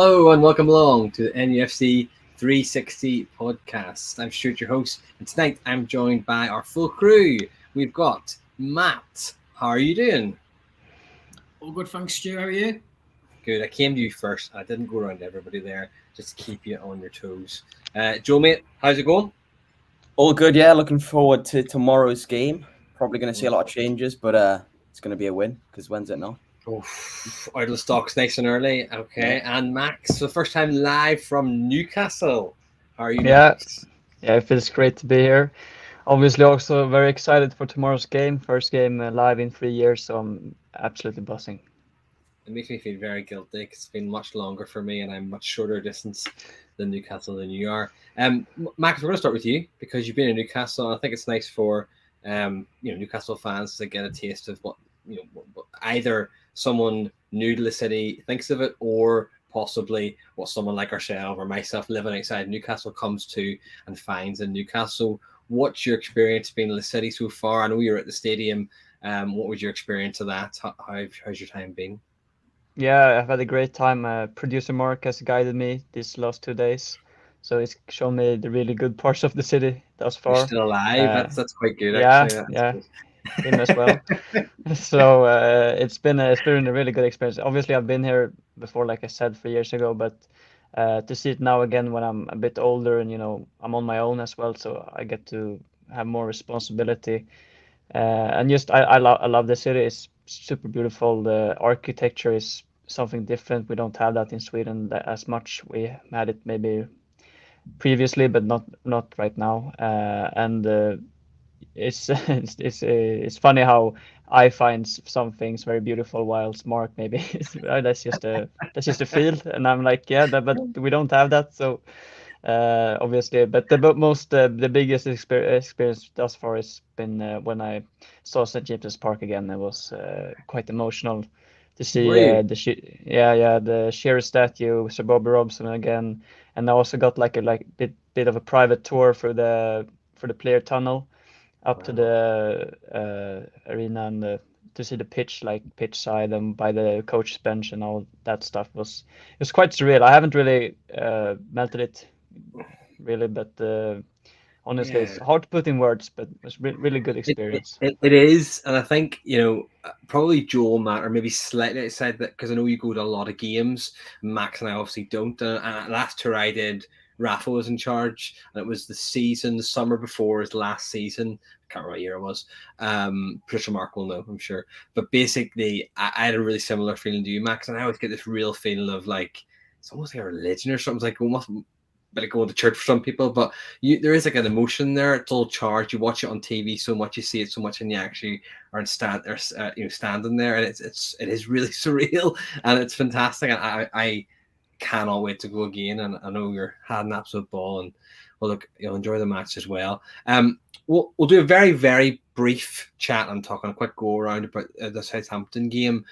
Hello and welcome along to the NUFC360 Podcast. I'm Stuart, your host, and tonight I'm joined by our full crew. We've got Matt. How are you doing? All good, thanks, Stu. How are you? Good. I came to you first. I didn't go around everybody there, just to keep you on your toes. Joe, mate, how's it going? All good, yeah. Looking forward to tomorrow's game. Probably going to see a lot of changes, but it's going to be a win because when's it not? Oh, out of the stocks nice and early. Okay, yeah. And Max, for the first time live from Newcastle. How are you, Max? Yeah, it feels great to be here. Obviously, also very excited for tomorrow's game. First game live in 3 years, so I'm absolutely buzzing. It makes me feel very guilty because it's been much longer for me and I'm much shorter distance than Newcastle than you are. Max, we're going to start with you because you've been in Newcastle. I think it's nice for Newcastle fans to get a taste of what either someone new to the city thinks of it, or possibly what someone like ourselves or myself living outside Newcastle comes to and finds in Newcastle. What's your experience being in the city so far? I know you're at the stadium. What was your experience of that? How's your time been? Yeah, I've had a great time. Producer Mark has guided me these last 2 days, so he's shown me the really good parts of the city thus far. You're still alive. That's quite good. Yeah, actually. Yeah. Good. Him as well. So it's been a really good experience. Obviously, I've been here before, like I said, 3 years ago, but to see it now again when I'm a bit older and I'm on my own as well, so I get to have more responsibility. And just I love the city. It's super beautiful. The architecture is something different. We don't have that in Sweden as much. We had it maybe previously, but not right now. And it's funny how I find some things very beautiful, whilst Mark maybe that's just a feel, and I'm like, but we don't have that. So obviously, but the biggest experience thus far has been when I saw St. James's Park again. It was quite emotional to see the Shearer statue, Sir Bobby Robson again, and I also got like a bit of a private tour for the player tunnel up to the arena and to see the pitch side and by the coach's bench and all that stuff was quite surreal. I haven't really melted it really, but honestly, it's hard to put in words, but it's really good experience. It is, and I think probably Joel, Matt, or maybe slightly outside that, because I know you go to a lot of games. Max and I obviously don't. And last tour I did, Rafa was in charge, and it was the summer before his last season. I can't remember what year it was. Producer Mark will know, I'm sure. But basically, I had a really similar feeling to you, Max, and I always get this real feeling of like it's almost like a religion or something. It's like almost like going to church for some people, but there is like an emotion there. It's all charged. You watch it on TV so much, you see it so much, and you actually are standing there, and it is really surreal, and it's fantastic. And I cannot wait to go again, and I know you're had an absolute ball, and well, look, you'll enjoy the match as well. We'll do a very, very brief chat and talk on a quick go around about the Southampton game.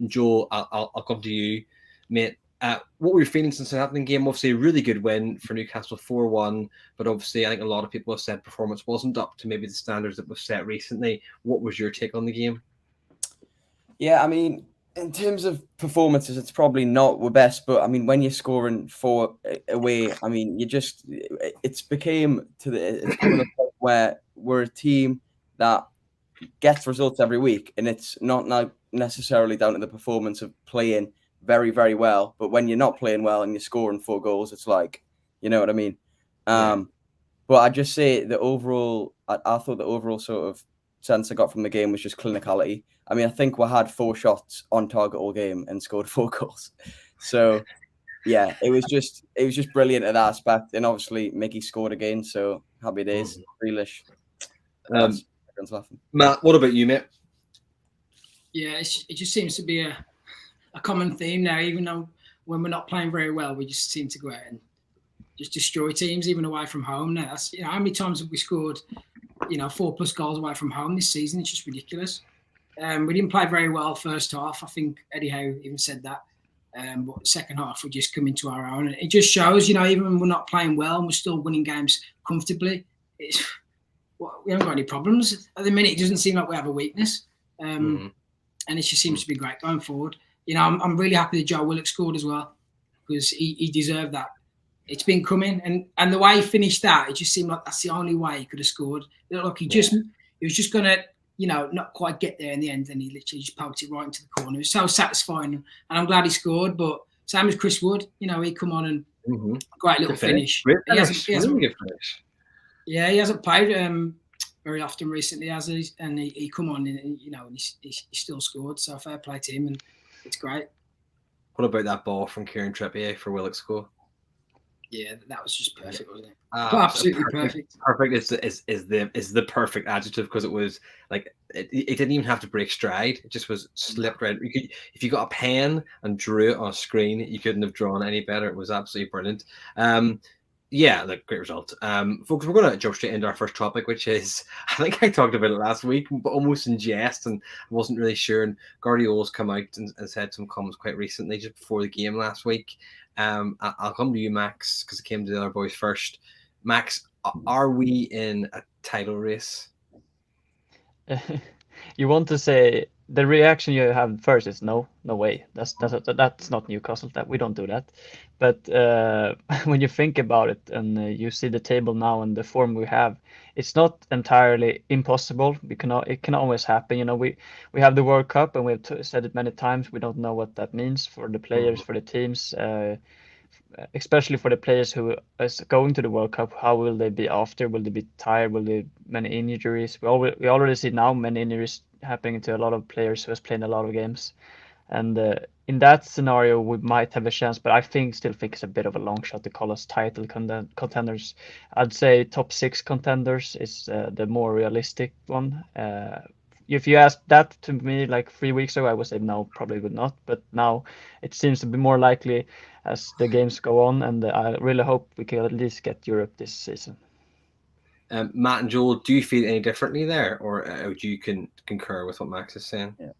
Joe, I'll come to you, mate. What were your feelings in the Southampton game? Obviously, a really good win for Newcastle, 4-1, but obviously, I think a lot of people have said performance wasn't up to maybe the standards that we've set recently. What was your take on the game? Yeah, I mean, in terms of performances, it's probably not the best, but I mean, when you're scoring 4 away, I mean, it's become to the point where we're a team that gets results every week, and it's not necessarily down to the performance of playing very, very well, but when you're not playing well and you're scoring 4 goals, it's like, you know what I mean? But I just say I thought the overall sort of sense I got from the game was just clinicality. I mean, I think we had 4 shots on target all game and scored 4 goals. So yeah, it was just brilliant at that aspect. And obviously Mickey scored again, so happy days. Grealish. Everyone's laughing. Matt, what about you, mate? Yeah, it just seems to be a common theme now. Even though when we're not playing very well, we just seem to go out and just destroy teams, even away from home. Now, that's how many times have we scored 4+ goals away from home this season? It's just ridiculous. We didn't play very well first half. I think Eddie Howe even said that. But second half, we just come into our own. And it just shows, even when we're not playing well and we're still winning games comfortably, we haven't got any problems. At the minute, it doesn't seem like we have a weakness. And it just seems to be great going forward. I'm really happy that Joe Willock scored as well. because he deserved that. It's been coming, and the way he finished that, it just seemed like that's the only way he could have scored. Look, he was just gonna, not quite get there in the end, and he literally just poked it right into the corner. It was so satisfying, and I'm glad he scored. But same as Chris Wood, he come on and great little finish. Really good finish. Yeah, he hasn't played very often recently, has he? And he come on and he still scored. So fair play to him, and it's great. What about that ball from Kieran Trippier for Willock's goal? Yeah, that was just perfect, wasn't it? Absolutely perfect. Perfect is the perfect adjective, because it was like it didn't even have to break stride. It just was slipped right. If you got a pen and drew it on a screen, you couldn't have drawn any better. It was absolutely brilliant. Yeah, look, great result. Folks, we're going to jump straight into our first topic, which is, I think I talked about it last week, but almost in jest, and I wasn't really sure. And Guardiola's come out and said some comments quite recently, just before the game last week. I'll come to you, Max, because it came to the other boys first. Max, are we in a title race? You want to say the reaction you have first is no way. That's not Newcastle. That we don't do that. But when you think about it and you see the table now and the form we have, it's not entirely impossible. It can always happen. We have the World Cup, and we've said it many times. We don't know what that means for the players, for the teams, especially for the players who is going to the World Cup. How will they be after? Will they be tired? Will there be many injuries? We already see now many injuries happening to a lot of players who has played a lot of games. And in that scenario, we might have a chance, but I still think it's a bit of a long shot to call us title contenders. I'd say top 6 contenders is the more realistic one. If you asked that to me like 3 weeks ago, I would say no, probably would not. But now it seems to be more likely as the games go on, and I really hope we can at least get Europe this season. Matt and Joel, do you feel any differently there, or do you concur with what Max is saying? Yeah,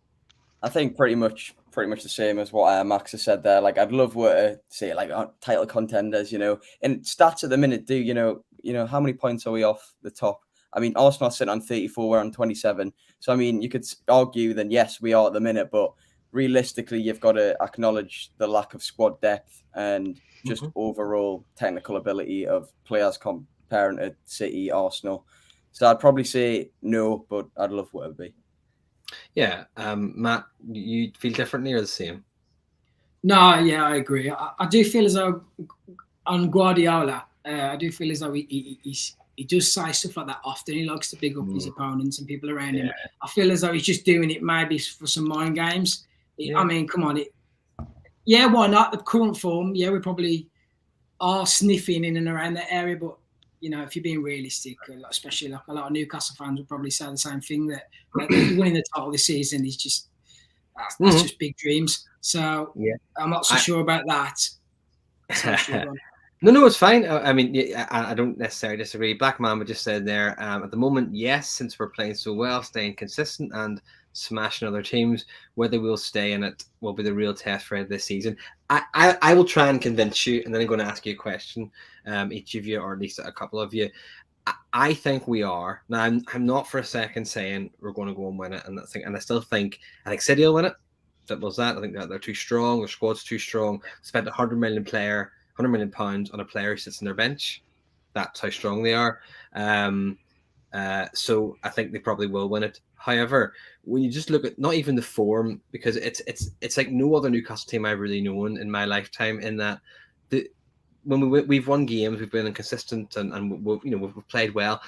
I think pretty much the same as what Max has said there. Like, I'd love to say like title contenders, and stats at the minute do, how many points are we off the top? I mean, Arsenal sitting on 34, we're on 27. So, I mean, you could argue then, yes, we are at the minute, but realistically, you've got to acknowledge the lack of squad depth and just overall technical ability of players comparing to City, Arsenal. So I'd probably say no, but I'd love what it would be. Yeah. Matt, you feel differently or the same? No, yeah, I agree. I do feel as though on Guardiola, I do feel as though he does say stuff like that often. He likes to big up his opponents and people around him. I feel as though he's just doing it maybe for some mind games. I mean, come on. Why not? The current form, we probably are sniffing in and around that area. But, if you're being realistic, especially like a lot of Newcastle fans would probably say the same thing, that winning the title this season is just, that's just big dreams. So I'm not so sure about that. No, it's fine. I mean, I don't necessarily disagree. Black Man would just said there, at the moment, yes, since we're playing so well, staying consistent and smashing other teams, whether we'll stay in it will be the real test for this season. I will try and convince you, and then I'm going to ask you a question, each of you, or at least a couple of you. I think we are. Now, I'm not for a second saying we're going to go and win it, and I still think City will win it. Simple as that. I think that they're too strong. Their squad's too strong. Spent £100 million on a player who sits on their bench. That's how strong they are. So I think they probably will win it. However, when you just look at not even the form, because it's like no other Newcastle team I've really known in my lifetime, in that when we've won games, we've been inconsistent and we've played well,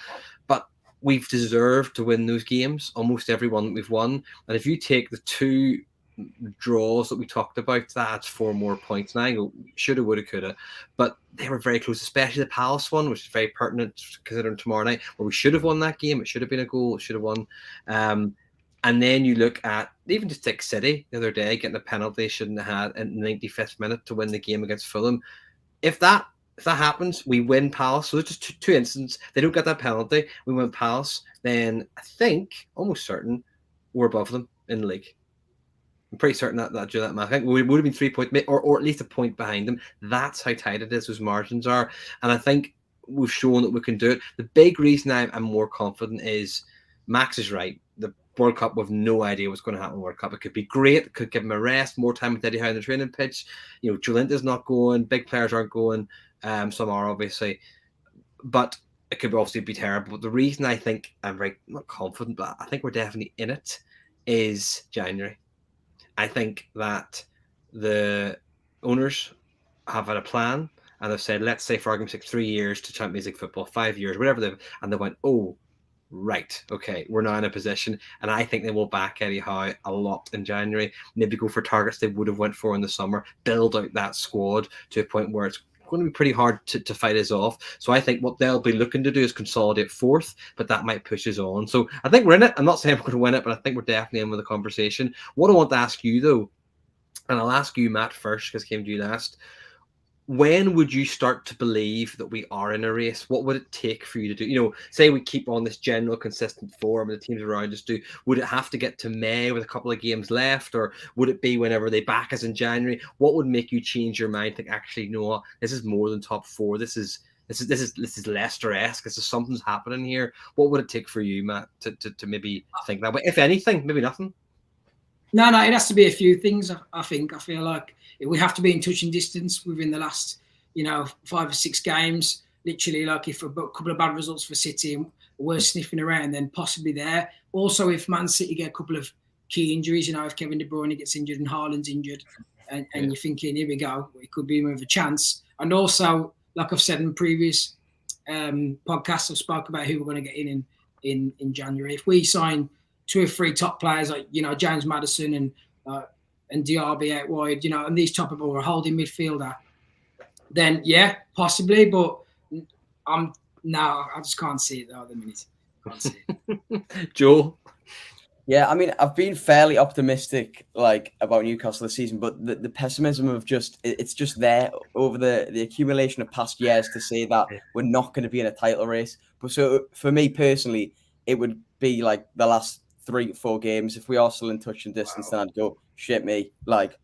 but we've deserved to win those games. Almost every one that we've won. And if you take the 2 draws that we talked about, that's 4 more points. And I go, shoulda, woulda, coulda, but they were very close, especially the Palace one, which is very pertinent considering tomorrow night, where we should have won that game. It should have been a goal. It should have won. And then you look at even just take City the other day, getting a penalty they shouldn't have had in the 95th minute to win the game against Fulham. If that happens, we win Palace. So there's just two instances. They don't get that penalty, we win Palace, then I think, almost certain, we're above them in the league. I'm pretty certain that do that math. I think we would have been 3 points, or at least a point behind them. That's how tight it is. Those margins are, and I think we've shown that we can do it. The big reason I'm more confident is Max is right. The World Cup with no idea what's going to happen in World Cup. It could be great. It could give him a rest, more time with Eddie Howe on the training pitch. You know, Joelinton's not going. Big players aren't going. Some are, obviously. But it could obviously be terrible. But the reason I think I'm very, not confident, but I think we're definitely in it, is January. I think that the owners have had a plan, and they've said, let's say for argument's sake, 3 years to Champions League football, 5 years, whatever and they went, oh, right, okay, we're now in a position, and I think they will back Eddie Howe a lot in January. Maybe go for targets they would have went for in the summer, build out that squad to a point where it's going to be pretty hard to fight us off. So I think what they'll be looking to do is consolidate fourth, but that might push us on. So I think we're in it. I'm not saying we're going to win it, but I think we're definitely in with the conversation. What I want to ask you, though, and I'll ask you, Matt, first, because I came to you last. When would you start to believe that we are in a race? What would it take for you to do? You know, say we keep on this general consistent form and the teams around us do. Would it have to get to May with a couple of games left, or would it be whenever they back us in January? What would make you change your mind? Think, actually, you know what? This is more than top four. This is Leicester-esque. This is something's happening here. What would it take for you, Matt, to maybe think that way? If anything, maybe nothing. No, it has to be a few things. I feel like we have to be in touching distance within the last, 5 or 6 games. Literally, like if a couple of bad results for City and we're sniffing around, then possibly there. Also, if Man City get a couple of key injuries, if Kevin De Bruyne gets injured and Haaland's injured, and you're thinking, here we go, it could be more of a chance. And also, like I've said in previous podcasts, I've spoke about who we're going to get in January. If we sign 2 or 3 top players like James Maddison and Diaby out wide, and these top of all a holding midfielder, then yeah, possibly. But I just can't see it though at the minute. Can't see it. Joel. Yeah, I mean, I've been fairly optimistic about Newcastle this season, but the pessimism of it's just there over the accumulation of past years to say that we're not going to be in a title race. But so for me personally, it would be like the last 3 or 4 games. If we are still in touch and distance, then I'd go, shit me, but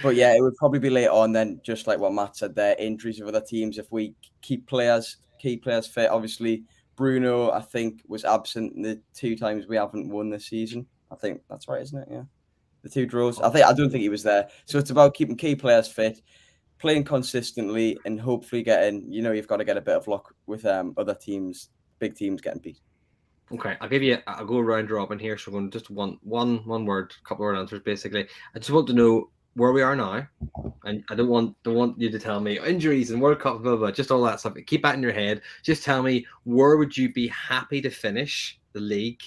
but yeah, it would probably be later on then, just like what Matt said there, injuries of other teams. If we keep key players fit, obviously Bruno, I think, was absent in the 2 times we haven't won this season. I think that's right, isn't it? Yeah, the 2 draws. I don't think he was there. So it's about keeping key players fit, playing consistently, and hopefully getting. You've got to get a bit of luck with other teams, big teams getting beat. Okay, I'll go round robin here. So we're going to just one word, couple of word answers basically. I just want to know where we are now, and I don't want you to tell me injuries and World Cup, blah, blah, blah, just all that stuff. Keep that in your head. Just tell me, where would you be happy to finish the league?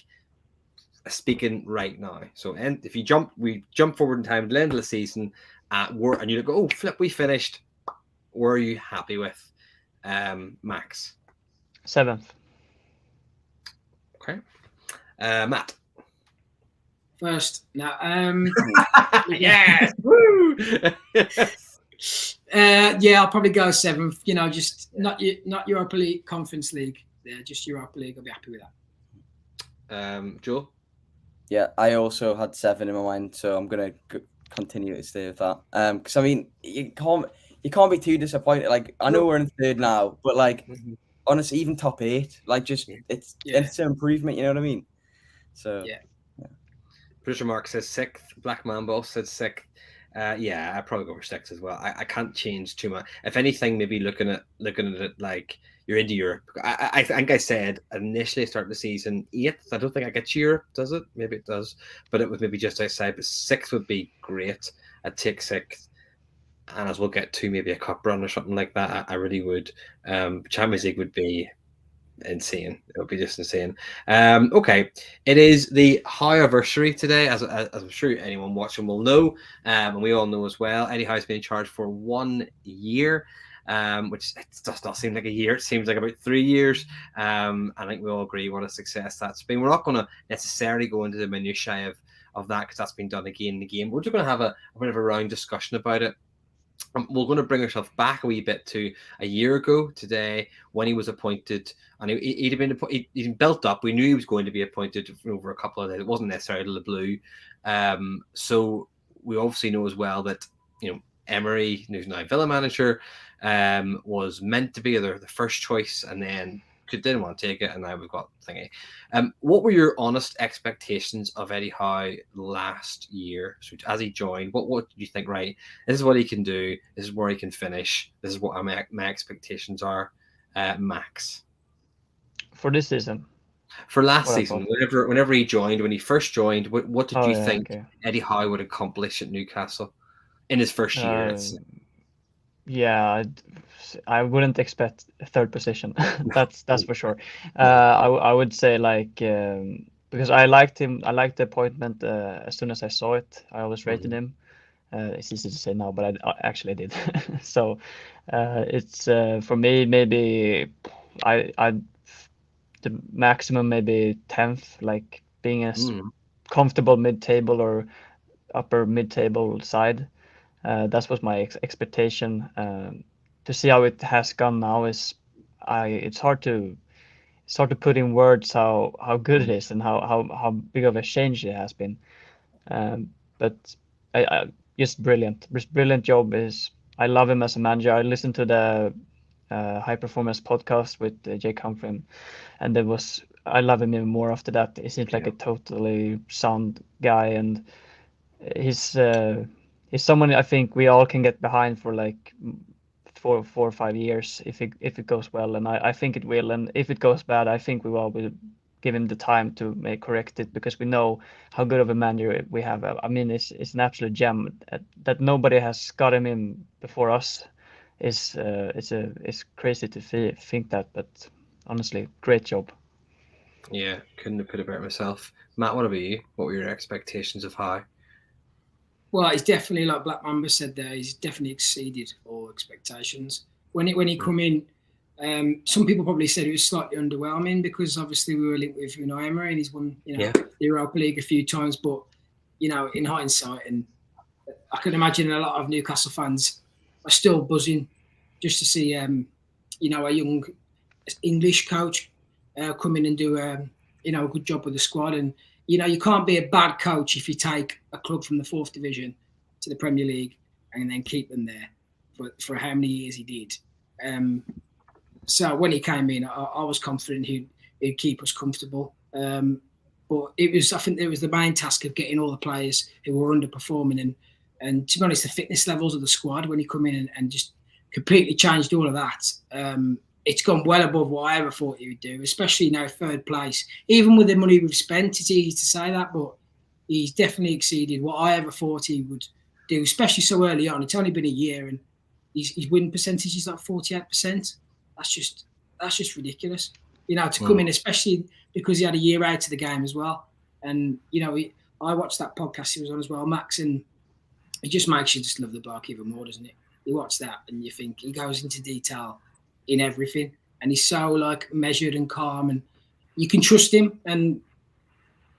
Speaking right now. So, and if we jump forward in time to the end of the season, and you go, oh flip, we finished. Where are you happy with, Max? 7th. Okay, Matt. First, now, yes, woo. I'll probably go 7th. Just not Europa League, Conference League. Yeah, just Europa League. I'll be happy with that. Joel. Yeah, I also had 7 in my mind, so I'm gonna continue to stay with that. Because I mean, you can't be too disappointed. Like I know we're in 3rd now, but honestly, even top 8, it's an improvement. You know what I mean? So yeah. Producer Mark says 6th. Black Mambo says 6th. I'd probably go for 6th as well. I can't change too much. If anything, maybe looking at it like you're into Europe. I think I said initially start the season 8th. I don't think I get Europe, does it? Maybe it does, but it was maybe just outside. But 6th would be great. I'd take 6th, and as we'll get to maybe a cup run or something like that, I really would. Champions League would be insane. It would be just insane. Okay, it is the Howe-versary today, as I'm sure anyone watching will know, and we all know as well. Eddie Howe's been in charge for 1 year, which it does not seem like a year. It seems like about 3 years. I think we all agree what a success that's been. We're not going to necessarily go into the minutiae of that because that's been done again and again. We're just going to have a bit of a round discussion about it. We're going to bring ourselves back a wee bit to a year ago today when he was appointed, and he'd been built up. We knew he was going to be appointed over a couple of days. It wasn't necessarily the blue. So we obviously know as well that Emery, who's now Villa manager, was meant to be the first choice, and then didn't want to take it, and now we've got thingy. What were your honest expectations of Eddie Howe last year? So as he joined, what did you think? Right, this is what he can do. This is where he can finish. This is what my expectations are. Max, For this season. for last What I season, thought. whenever he joined, when he first joined, what did you think Okay. Eddie Howe would accomplish at Newcastle in his first year? Let's say? Yeah, I wouldn't expect a third position. That's for sure. I would say like because I liked him. I liked the appointment as soon as I saw it. I always rated him. It's easy to say now, but I actually did. So it's for me maybe I the maximum maybe 10th, like being a comfortable mid-table or upper mid-table side. That was my expectation. To see how it has gone now it's hard to put in words how good it is and how big of a change it has been. But I just brilliant job. I love him as a manager. I listened to the High Performance podcast with Jake Humphrey, and I love him even more after that. He seems like a totally sound guy, and he's someone I think we all can get behind for like 4 or 5 years if it goes well, and I think it will. And if it goes bad, I think we all will give him the time to correct it, because we know how good of a manager we have. I mean, it's an absolute gem that nobody has got him in before us. It's crazy to think that, but honestly, great job. Yeah, couldn't have put it better myself. Matt, what about you? What were your expectations of Howe? Well, he's definitely, like Black Mamba said there, he's definitely exceeded all expectations. When he come in, some people probably said it was slightly underwhelming because obviously we were linked with Unai Emery and he's won the Europa League a few times. But, in hindsight, and I can imagine a lot of Newcastle fans are still buzzing just to see, a young English coach come in and do, a good job with the squad. And, you can't be a bad coach if you take a club from the 4th division to the Premier League and then keep them there for how many years he did. So when he came in, I was confident he'd keep us comfortable. But I think it was the main task of getting all the players who were underperforming and to be honest, the fitness levels of the squad when he come in and just completely changed all of that. It's gone well above what I ever thought he would do, especially now 3rd place. Even with the money we've spent, it's easy to say that, but he's definitely exceeded what I ever thought he would do, especially so early on. It's only been a year and his win percentage is like 48%. That's just ridiculous. To come in, especially because he had a year out of the game as well. And, I watched that podcast he was on as well, Max, and it just makes you just love the bloke even more, doesn't it? You watch that and you think he goes into detail in everything, and he's so like measured and calm, and you can trust him, and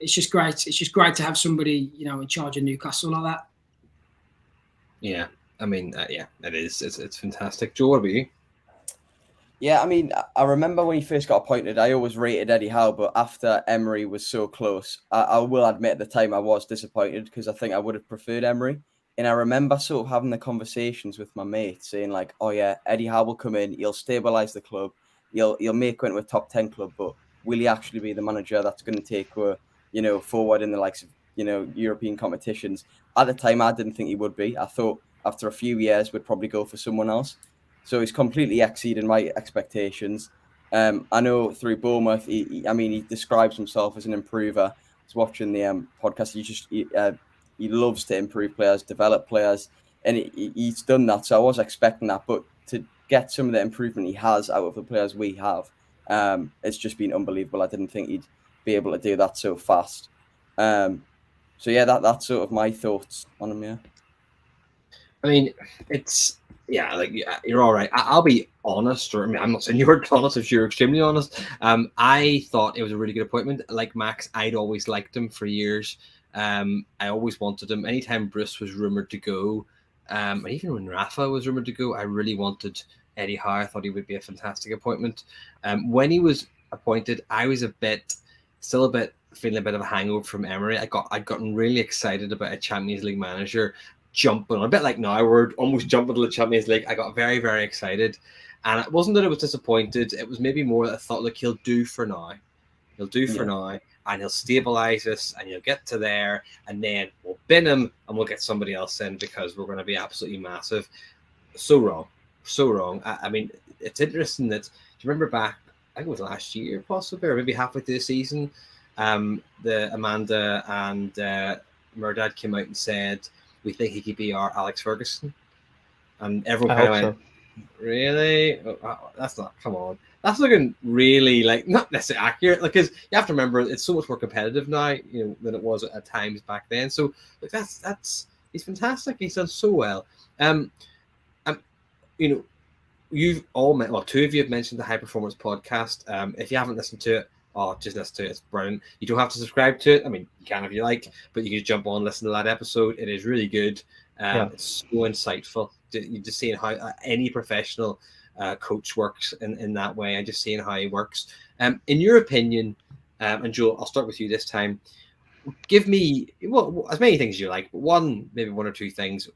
it's just great. It's just great to have somebody in charge of Newcastle like that. Yeah, I mean, it is. It's fantastic. Joe, what about you? Yeah, I mean, I remember when he first got appointed, I always rated Eddie Howe, but after Emery was so close, I will admit at the time I was disappointed because I think I would have preferred Emery. And I remember sort of having the conversations with my mates saying like, oh yeah, Eddie Howe will come in, he'll stabilise the club, he'll make it into a top 10 club, but will he actually be the manager that's going to take forward in the likes of, European competitions? At the time, I didn't think he would be. I thought after a few years, we'd probably go for someone else. So he's completely exceeded my expectations. I know through Bournemouth, he describes himself as an improver. I was watching the podcast. He loves to improve players, develop players, and he's done that. So I was expecting that, but to get some of the improvement he has out of the players we have, it's just been unbelievable. I didn't think he'd be able to do that so fast. So yeah, that's sort of my thoughts on him. Yeah, I mean, you're all right. I'll be honest, I'm not saying you weren't honest if you're extremely honest. I thought it was a really good appointment. Like Max, I'd always liked him for years. I always wanted him. Anytime Bruce was rumoured to go, and even when Rafa was rumoured to go, I really wanted Eddie Howe. I thought he would be a fantastic appointment. When he was appointed, I was feeling a bit of a hangover from Emery. I'd gotten really excited about a Champions League manager jumping, a bit like now we're almost jumping to the Champions League. I got very, very excited. And it wasn't that I was disappointed. It was maybe more that I thought, look, he'll do for now. He'll do for now, and he'll stabilize us, and he'll get to there, and then we'll bin him, and we'll get somebody else in because we're going to be absolutely massive. So wrong. So wrong. I mean, it's interesting that, do you remember back, I think it was last year, possibly, or maybe halfway through the season, the Amanda and Murdad came out and said, we think he could be our Alex Ferguson. And everyone kind of went, really? That's not, come on. That's looking really like not necessarily accurate, because you have to remember it's so much more competitive now, than it was at times back then. So like that's he's fantastic. He's done so well. You've all met, well, two of you have mentioned the High Performance Podcast. If you haven't listened to it, just listen to it. It's brilliant. You don't have to subscribe to it. I mean, you can if you like, but you can just jump on, listen to that episode. It is really good. It's so insightful. You're just seeing how any professional coach works in that way, and just seeing how he works. In your opinion, and Joe, I'll start with you this time. Give me as many things as you like, but maybe one or two things.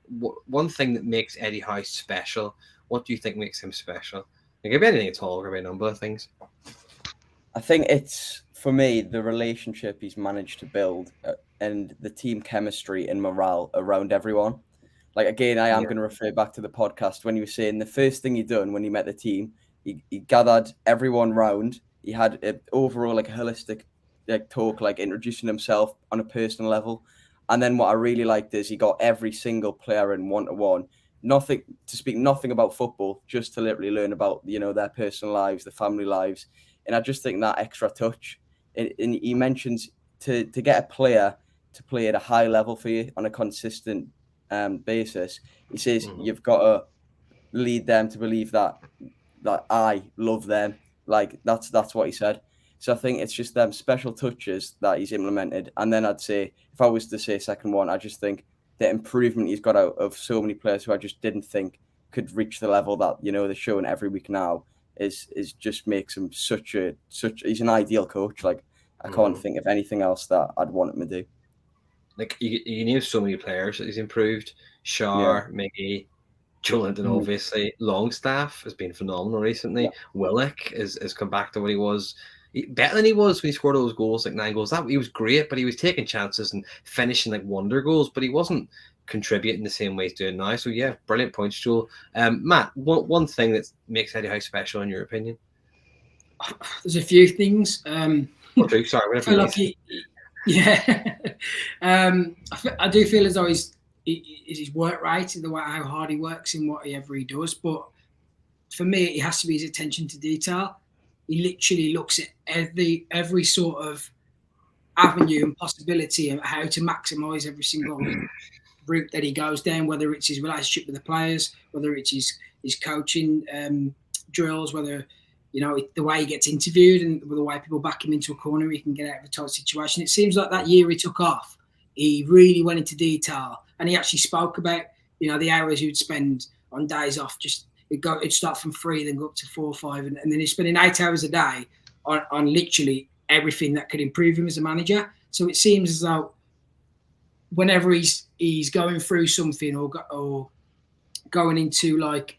One thing that makes Eddie Howe special. What do you think makes him special? It could be anything at all. It could be a number of things. I think it's, for me, the relationship he's managed to build and the team chemistry and morale around everyone. Like, again, I am going to refer back to the podcast when you were saying the first thing he done when he met the team, he gathered everyone round. He had an overall, like, holistic talk, like introducing himself on a personal level. And then what I really liked is he got every single player in one-to-one. Nothing about football, just to literally learn about, their personal lives, their family lives. And I just think that extra touch, and he mentions to get a player to play at a high level for you on a consistent basis, he says you've got to lead them to believe that I love them. Like that's what he said. So I think it's just them special touches that he's implemented. And then I'd say, if I was to say a second one, I just think the improvement he's got out of so many players who I just didn't think could reach the level that they're showing every week now is just makes him such he's an ideal coach. Like I can't think of anything else that I'd want him to do. Like you name so many players that he's improved. Shaw, Miggy, Joelinton, obviously. Longstaff has been phenomenal recently. Willock has come back to what he was. Better than he was when he scored all those goals, like 9 goals. He was great, but he was taking chances and finishing like wonder goals, but he wasn't contributing the same way he's doing now. So yeah, brilliant points, Joel. Matt, one thing that makes Eddie Howe special in your opinion? There's a few things. Or two, sorry, whatever you need. I do feel as though his work rate in the way how hard he works in whatever he does, but for me, it has to be his attention to detail. He literally looks at every sort of avenue and possibility of how to maximise every single route that he goes down, whether it's his relationship with the players, whether it's his coaching drills, whether the way he gets interviewed and the way people back him into a corner, he can get out of a tight situation. It seems like that year he took off, he really went into detail, and he actually spoke about the hours he would spend on days off. Just it'd start from 3, then go up to 4 or 5, and then he's spending 8 hours a day on literally everything that could improve him as a manager. So it seems as though whenever he's going through something or going into, like,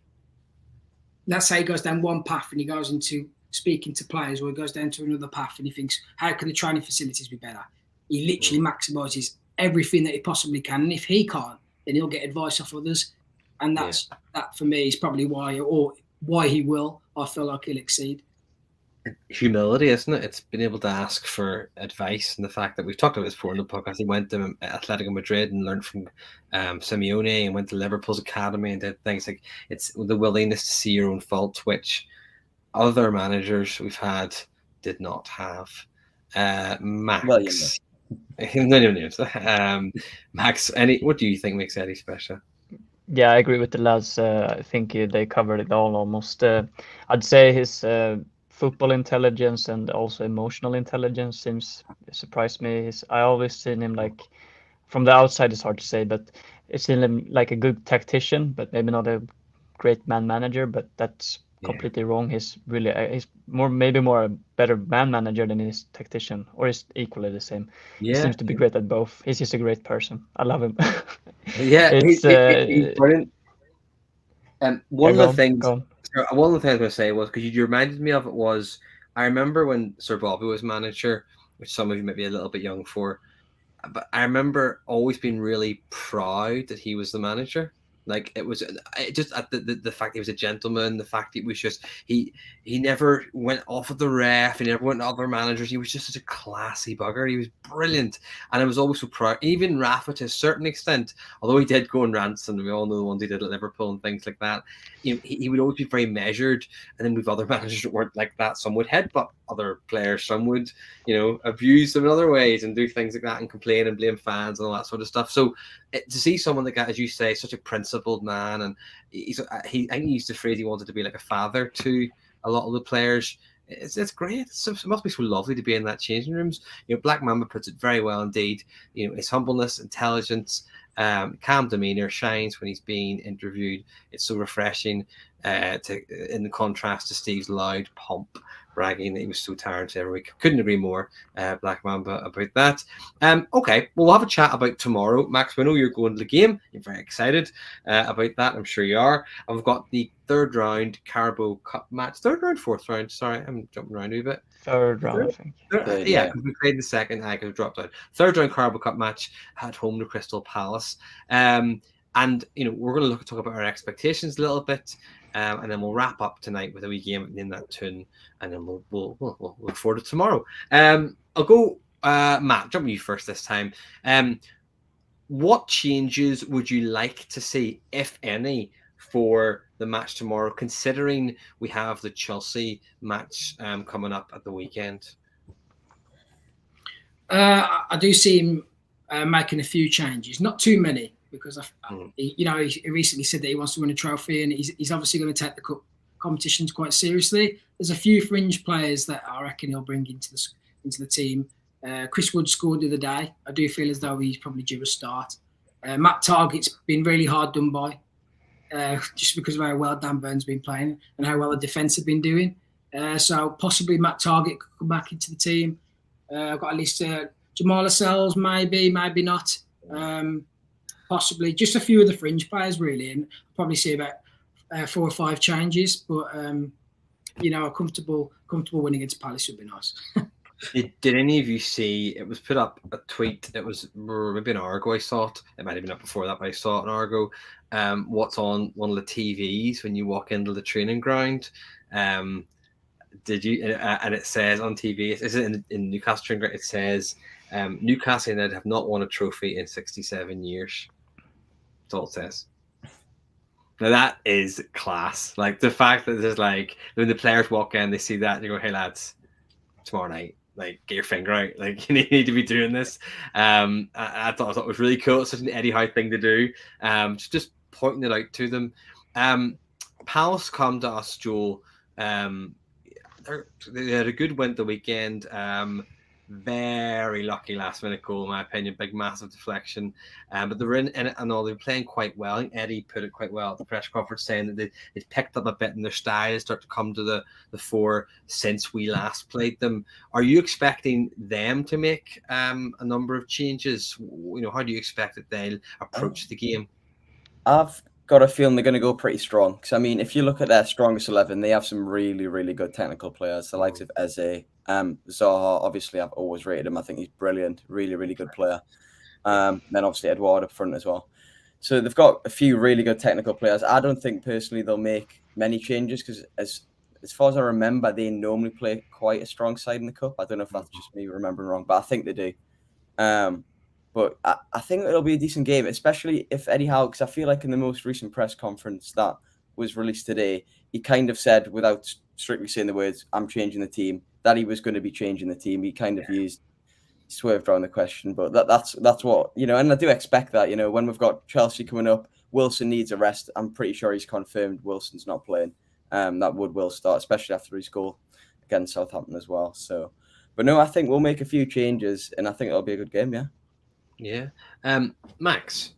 let's say he goes down one path and he goes into speaking to players, or he goes down to another path and he thinks, how can the training facilities be better? He literally maximises everything that he possibly can. And if he can't, then he'll get advice off others. And that for me is probably why he will. I feel like he'll exceed. Humility, isn't it? It's been able to ask for advice, and the fact that we've talked about this before in the podcast. He went to Atletico Madrid and learned from Simeone, and went to Liverpool's academy and did things like it's the willingness to see your own faults, which other managers we've had did not have. Max, well, Max, what do you think makes Eddie special? Yeah, I agree with the lads. I think they covered it all almost. I'd say his football intelligence and also emotional intelligence surprised me. I always seen him, like, from the outside, it's hard to say, but it's seen him like a good tactician, but maybe not a great man manager. But that's completely wrong. He's maybe more a better man manager than his tactician, or is equally the same. He seems to be great at both. He's just a great person. I love him. Yeah, he's brilliant. One of the things. One of the things I was going to say was, because you reminded me of it, was I remember when Sir Bobby was manager, which some of you might be a little bit young for, but I remember always being really proud that he was the manager. Like it just at the fact he was a gentleman, the fact he was just he never went off of the ref, he never went to other managers. He was just such a classy bugger. He was brilliant, and I was always so proud. Even Rafa, to a certain extent, although he did go on rants, and we all know the ones he did at Liverpool and things like that. You know, he would always be very measured. And then we've other managers that weren't like that. Some would headbutt other players. Some would, abuse them in other ways and do things like that and complain and blame fans and all that sort of stuff. So to see someone like that, as you say, such a principled man, and I think he used the phrase he wanted to be like a father to a lot of the players. It's great. It must be so lovely to be in that changing rooms. Black Mamba puts it very well indeed. His humbleness, intelligence, calm demeanor shines when he's being interviewed. It's so refreshing in contrast to Steve's loud pomp, bragging that he was so tired every week. Couldn't agree more, Black Mamba, about that. Okay, well, we'll have a chat about tomorrow. Max, we know you're going to the game. You're very excited about that. I'm sure you are. And we've got the third round Carabao Cup match. Third round, fourth round. Sorry, I'm jumping around a bit. Third round, I think. Yeah, because we played the second. I could have dropped out. Third round Carabao Cup match at home to Crystal Palace. And we're going to talk about our expectations a little bit. And then we'll wrap up tonight with a wee game in that tune, and then we'll look forward to tomorrow. I'll go, Matt, jump with you first this time. What changes would you like to see, if any, for the match tomorrow, considering we have the Chelsea match coming up at the weekend? I do see him making a few changes, not too many, because he recently said that he wants to win a trophy, and he's obviously going to take the cup competitions quite seriously. There's a few fringe players that I reckon he'll bring into the team. Chris Wood scored the other day. I do feel as though he's probably due a start. Matt Targett's been really hard done by, just because of how well Dan Burn's been playing and how well the defence have been doing. So possibly Matt Targett could come back into the team. I've got at least Jamal Lascelles, maybe not. Possibly just a few of the fringe players, really, and I'll probably see about 4 or 5 changes. But a comfortable win against Palace would be nice. Did any of you see? It was put up a tweet. It was maybe an hour ago. I saw it. It might have been up before that, but I saw it an hour ago. What's on one of the TVs when you walk into the training ground? Did you? And it says on TV. Is it in Newcastle training ground? It says Newcastle United have not won a trophy in 67 years. That's all it says. Now that is class. Like the fact that there's when the players walk in, they see that and you go, "Hey lads, tomorrow night, get your finger out. You need to be doing this." I thought it was really cool. It's such an Eddie Howe thing to do. Just pointing it out to them. Palace come to us, Joel. They had a good win the weekend. Very lucky last minute goal, in my opinion. Big, massive deflection. But they were in it and all. They were playing quite well. I think Eddie put it quite well at the press conference, saying that they'd picked up a bit in their style, start to come to the fore since we last played them. Are you expecting them to make a number of changes? How do you expect that they'll approach the game? I've got a feeling they're going to go pretty strong. Because, if you look at their strongest 11, they have some really, really good technical players. The likes of Eze. Zaha, obviously, I've always rated him. I think he's brilliant, really, really good player. Then obviously Edouard up front as well. So they've got a few really good technical players. I don't think personally they'll make many changes because as far as I remember, they normally play quite a strong side in the cup. I don't know if that's just me remembering wrong, but I think they do. But I think it'll be a decent game, especially if Eddie Howe, because I feel like in the most recent press conference that was released today, he kind of said, without strictly saying the words, "I'm changing the team," that he was going to be changing the team. He kind of swerved around the question, but that's what, and I do expect that, when we've got Chelsea coming up, Wilson needs a rest. I'm pretty sure he's confirmed Wilson's not playing. That Wood will start, especially after his goal against Southampton as well. So, but no, I think we'll make a few changes and I think it'll be a good game. Yeah. Yeah. Max,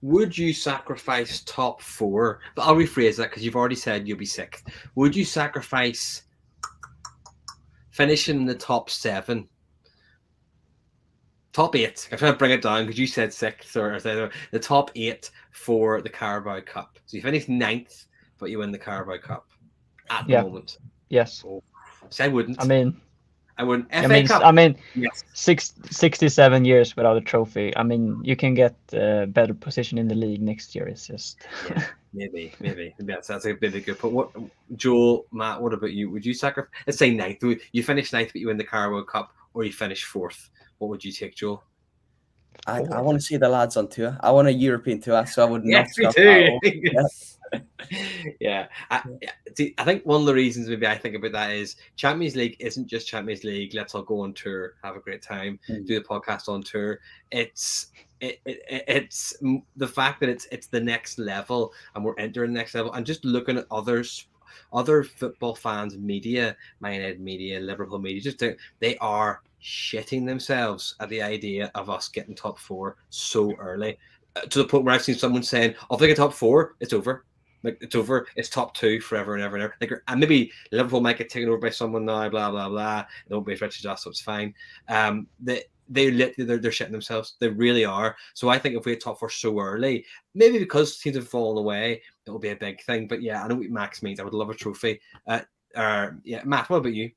would you sacrifice top 4? But I'll rephrase that because you've already said you'll be 6th. Would you sacrifice finishing in the top 7? Top 8. I'm trying to bring it down because you said 6th, or the top 8 for the Carabao Cup. So you finish 9th, but you win the Carabao Cup. at the moment. Yes. Oh, so I wouldn't. I wouldn't. I FA mean, Cup. I mean, Yes. 67 years without a trophy. I mean, you can get a better position in the league next year. It's just Yeah, maybe. That's a maybe good. But what, Joel, Matt? What about you? Would you sacrifice? Let's say ninth. You finish ninth, but you win the Carabao Cup, or you finish fourth. What would you take, Joel? I want to see the lads on tour. I want a European tour, so I would not Yes, me stop. too. Yeah. I think one of the reasons maybe I think about that is Champions League isn't just Champions League. Let's all go on tour, have a great time, do the podcast on tour. It's the fact that it's the next level, and we're entering the next level, and just looking at other football fans, media, Man United media, Liverpool media, they are shitting themselves at the idea of us getting top four so early, to the point where I've seen someone saying, "Oh, if they get top four, it's over. Like, it's over. It's top two forever and ever and ever." Like, and maybe Liverpool might get taken over by someone now. Blah blah blah. They won't be as rich as us, so it's fine. They're shitting themselves. They really are. So I think if we had top four so early, maybe because teams have fallen away, it will be a big thing. But yeah, I know what Max means. I would love a trophy. Yeah, Matt, what about you?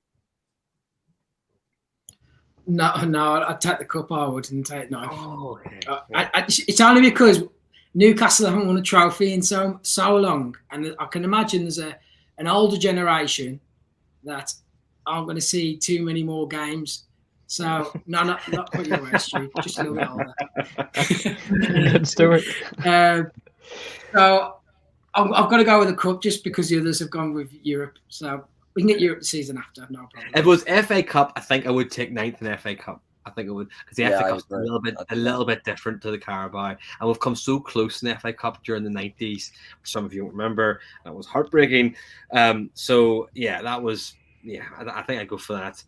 No, I'd take the cup. I wouldn't take ninth. Oh, okay. It's only because Newcastle haven't won a trophy in so long, and I can imagine there's an older generation that aren't going to see too many more games. So no, not quite your age, Stu, just a little bit older. Stuart. So I've got to go with the cup just because the others have gone with Europe. So we can get Europe the season after, no problem. If it was FA Cup, I think I would take ninth in FA Cup. I think it would, because the FA Cup's a little bit different to the Carabao, and we've come so close in the FA Cup during the 90s, which some of you won't remember. That was heartbreaking. So yeah, that was I think I'd go for that.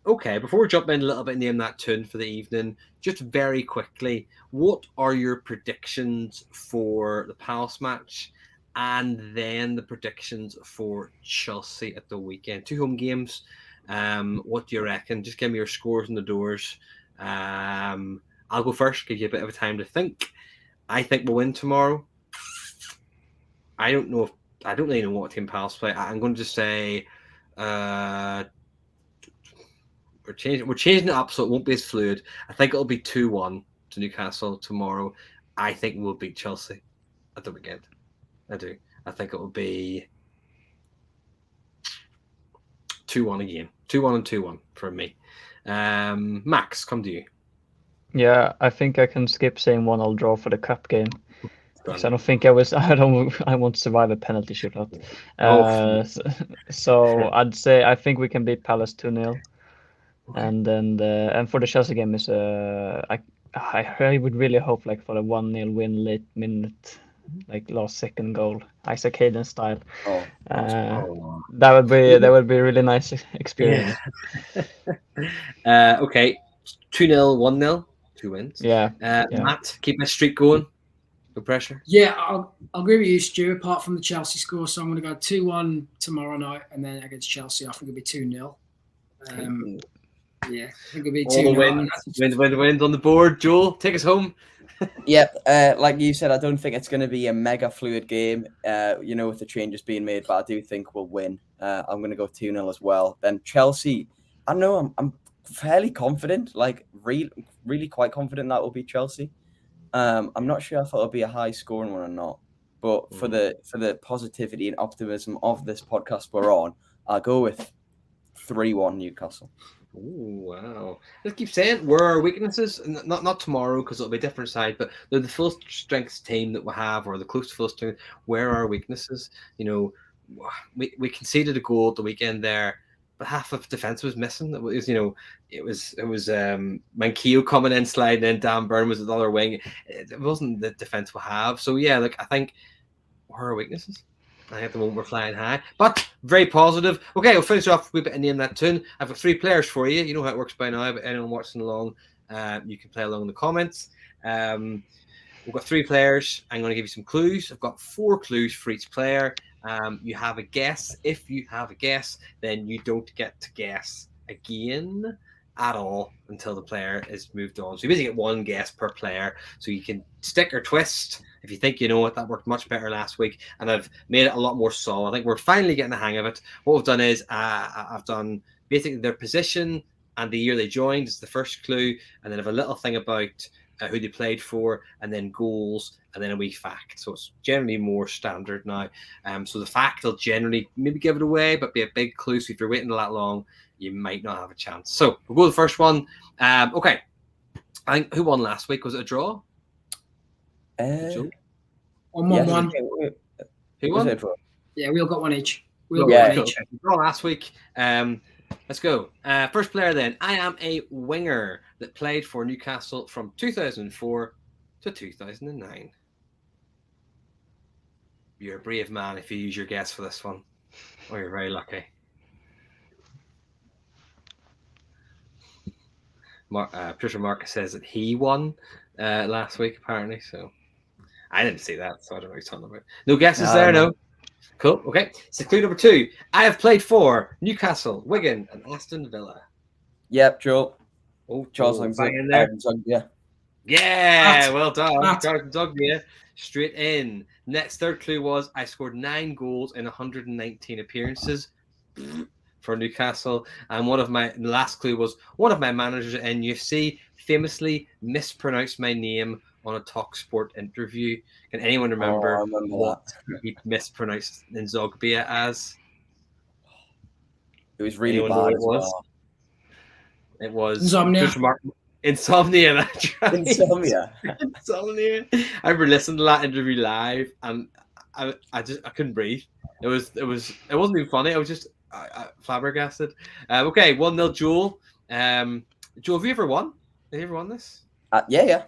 Okay, before we jump in a little bit, name that tune for the evening. Just very quickly, what are your predictions for the Palace match, and then the predictions for Chelsea at the weekend? 2 home games. What do you reckon? Just give me your scores on the doors. I'll go first, give you a bit of a time to think. I think we'll win tomorrow. I don't really know what team Palace play. I'm going to just say we're changing it up so it won't be as fluid. I think it'll be 2-1 to Newcastle tomorrow. I think we'll beat Chelsea at the weekend. I do. I think it will be 2-1 again. 2-1 and 2-1 for me. Max, come to you. Yeah, I think I can skip saying 1-1 draw for the cup game. Because I don't think I won't survive a penalty shootout. So I'd say I think we can beat Palace 2-0. Okay. And then and for the Chelsea game is I would really hope like for a 1-0 win late minute, like last second goal, Isaac Hayden style. That would be a really nice experience. Yeah. Okay, 2-0, 1-0, 2 wins. Yeah. Matt, keep my streak going. No pressure. Yeah, I'll agree with you, Stu, apart from the Chelsea score. So I'm going to go 2-1 tomorrow night, and then against Chelsea, I think it'll be 2-0. Yeah, I think it'll be 2-0. Wins on the board. Joel, take us home. Like you said, I don't think it's going to be a mega fluid game, with the changes being made, but I do think we'll win. I'm going to go 2-0 as well. Then Chelsea, I know I'm fairly confident, like really quite confident that will be Chelsea. I'm not sure if it'll be a high scoring one or not, but for the positivity and optimism of this podcast we're on, I'll go with 3-1 Newcastle. Oh, wow. Let's keep saying where our weaknesses, not tomorrow because it'll be a different side, but they're the full strength team that we have, or the close to full strength. Where are our weaknesses? We conceded a goal at the weekend there, but half of defense was missing. It was Manquillo coming in, sliding in. Dan Burn was the other wing. It wasn't the defense we have. So yeah, I think where are our weaknesses? I think at the moment we're flying high, but very positive. Okay, we'll finish off with a bit of name that tune. I've got 3 players for you. You know how it works by now, but anyone watching along, you can play along in the comments. We've got 3 players. I'm going to give you some clues. I've got 4 clues for each player. You have a guess. If you have a guess, then you don't get to guess again. at all until the player is moved on. So you basically get one guess per player. So you can stick or twist if you think you know it. That worked much better last week, and I've made it a lot more solid. I think we're finally getting the hang of it. What we've done is I've done basically their position and the year they joined is the first clue, and then I have a little thing about who they played for, and then goals, and then a wee fact. So it's generally more standard now. So the fact will generally maybe give it away, but be a big clue. So if you're waiting that long, you might not have a chance. So we'll go to the first one. Okay. I think who won last week? Was it a draw? 1-1. Who won? Yeah, we all got one each. Draw last week. Let's go. First player then. I am a winger that played for Newcastle from 2004 to 2009. You're a brave man if you use your guess for this one. Oh, you're very lucky. Patricia Marcus says that he won last week, apparently. So I didn't see that, so I don't know what he's talking about. No guesses there, no? Cool. Okay. So clue number 2. I have played for Newcastle, Wigan, and Aston Villa. Yep, Joel. Oh, Charles in there. Yeah. Yeah, well done. Dogmere. Straight in. Next third clue was I scored 9 goals in 119 appearances for Newcastle. And the last clue was one of my managers at NUFC famously mispronounced my name on a TalkSport interview. Can anyone remember what he mispronounced Nzogbia as? It was really bad. It was Insomnia. Insomnia. That's right. Insomnia. Insomnia. I remember listening to that interview live, and I couldn't breathe. It wasn't even funny. I was just flabbergasted. Okay, 1-0 Joel. Joel, have you ever won? Have you ever won this? Yeah.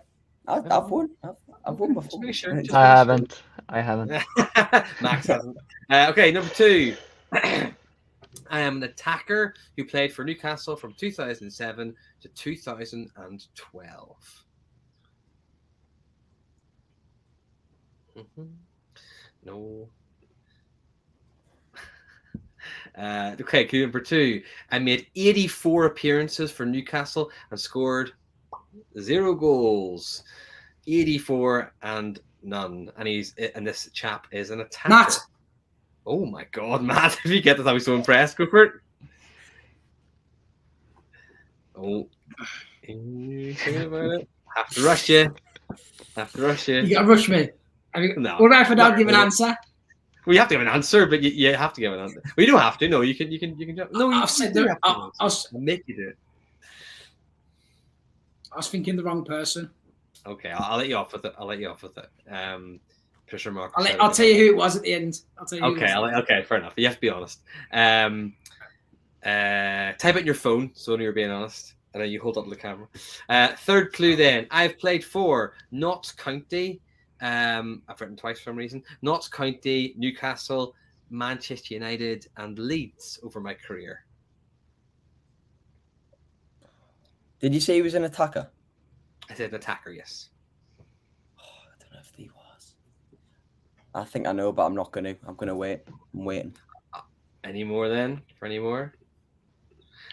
I've won. I've won before. I haven't. Max hasn't. Okay, number 2. I am an attacker who played for Newcastle from 2007 to 2012. No. Okay, clue number 2. I made 84 appearances for Newcastle and scored 0 goals. 84 and none. And this chap is an attacker. Matt. Oh my God, Matt! If you get this, I'll be so impressed. Go for it. Oh, you say about it? Have to rush you. You gotta rush me. No. What about if I don't give an answer? Well, you have to give an answer, but you have to give an answer. Well, you don't have to. No, you can jump. No, I've said that. I'll make you do it. I was thinking the wrong person. Okay, I'll let you off with it. Patricia Marcus. I'll tell you who it was at the end. I'll tell you. Okay, fair enough. You have to be honest. Type it in your phone, so you're being honest, and then you hold up the camera. Third clue then. I've played for Notts County. I've written twice for some reason. Notts County, Newcastle, Manchester United, and Leeds over my career. Did you say he was an attacker? I said an attacker, yes. I don't know if he was. I think I know, but I'm not going to. I'm going to wait. I'm waiting. Any more then? For any more?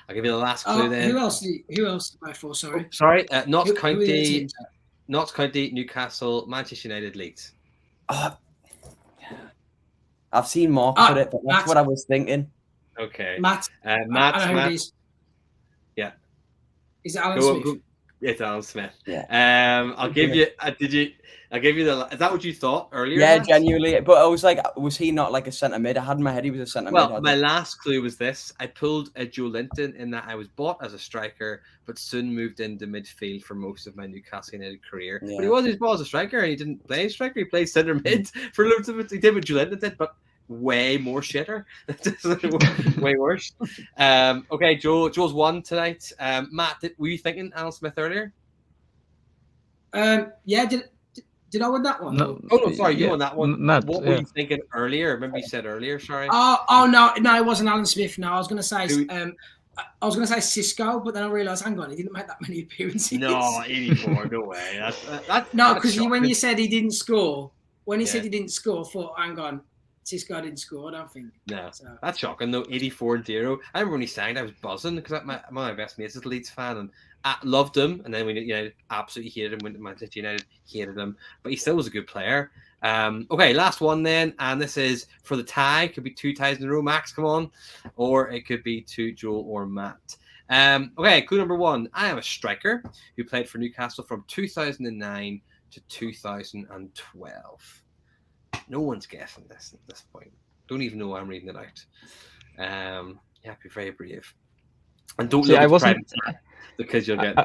I'll give you the last clue then. Who else did you play for? Sorry. Sorry. Notts County, Newcastle, Manchester United, Leeds. I've seen Mark put it, but that's what I was thinking. Okay. Matt. Matt. Yeah. Is it Alan Smith? It's Alan Smith. Yeah. I'll give you. I'll give you the. Is that what you thought earlier? Yeah, genuinely. But I was like, was he not like a centre mid? I had in my head he was a centre mid. Well, my last clue was this: I pulled a Joe Linton in that I was bought as a striker, but soon moved into midfield for most of my Newcastle United career. Yeah. But he was bought as a striker, and he didn't play striker. He played centre mid for loads of it. He did what Joe Linton did, but way more shitter. Way worse. Okay, Joel's won tonight. Matt, were you thinking Alan Smith earlier? Yeah. Did I win that one? No. Oh no, sorry, you won that one. Matt, what were you thinking earlier? Remember you said earlier. Sorry. Oh no, it wasn't Alan Smith. No, I was going to say Cisco, but then I realised, hang on, he didn't make that many appearances. No, 84. No way. No, because when you said he didn't score, said he didn't score, I thought, hang on. Tisco didn't score, I don't think. No, So. that's shocking though. 84-0. I remember when he signed, I was buzzing because one of my best mates is a Leeds fan and loved him. And then when United absolutely hated him, went to Manchester United, hated him, but he still was a good player. Okay, last one then, and this is for the tie. Could be 2 ties in a row, Max. Come on, or it could be to Joel or Matt. Okay, clue number 1. I am a striker who played for Newcastle from 2009 to 2012. No one's guessing this at this point. Don't even know why I'm reading it out. You have to be very brave. And don't look at the private chat because you'll get.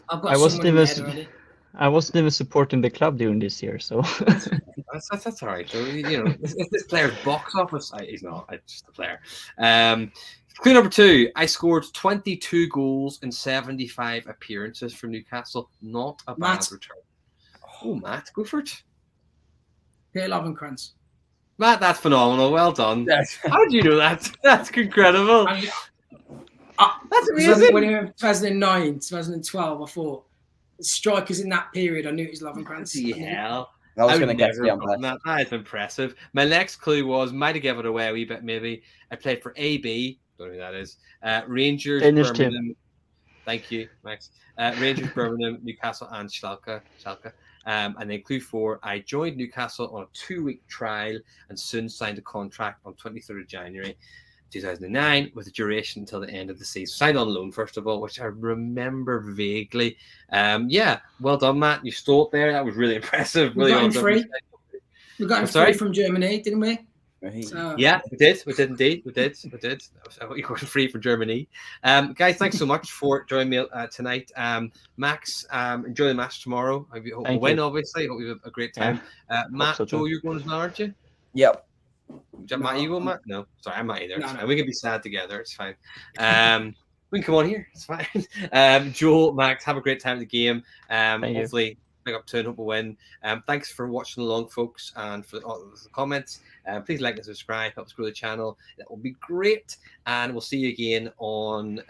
I've got someone in my head already. I wasn't even supporting the club during this year, so that's all right. So, if this player's box office, he's not. I'm just a player. Clue number 2. I scored 22 goals in 75 appearances for Newcastle. Not a bad return. Oh, Matt, go for it. Peter Lovenkrands. Matt, that's phenomenal. Well done. How did you know that? That's incredible. That's amazing. When he went 2009, 2012, I thought strikers in that period, I knew it was Lovenkrands. Hell. I was going to guess that. That is impressive. My next clue was, might have given it away a wee bit maybe. I played for AB. Don't know who that is. Rangers, Danish Birmingham. team. Thank you, Max. Rangers, Birmingham, Newcastle, and Schalke. And then clue 4, I joined Newcastle on a 2-week trial and soon signed a contract on 23rd of January 2009 with a duration until the end of the season. Signed on loan, first of all, which I remember vaguely. Well done, Matt. You stole it there. That was really impressive. We got him free. We got him free from Germany, didn't we? So. Yeah, we did. We did indeed. We did. You got free from Germany. Guys, thanks so much for joining me tonight. Max, enjoy the match tomorrow. I hope we'll win, obviously. Hope you have a great time. Matt, so Joe, you're going as well, aren't you? Yep. Matt, you go, Matt? No, sorry, I'm not either. No. We can be sad together. It's fine. We can come on here. It's fine. Joel, Max, have a great time at the game. Hopefully, big up to and hope we'll win. Thanks for watching along, folks, and for all the comments. Please like and subscribe. Help us grow the channel. That will be great. And we'll see you again on,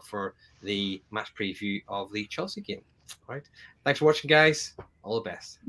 for the match preview of the Chelsea game. All right. Thanks for watching, guys. All the best.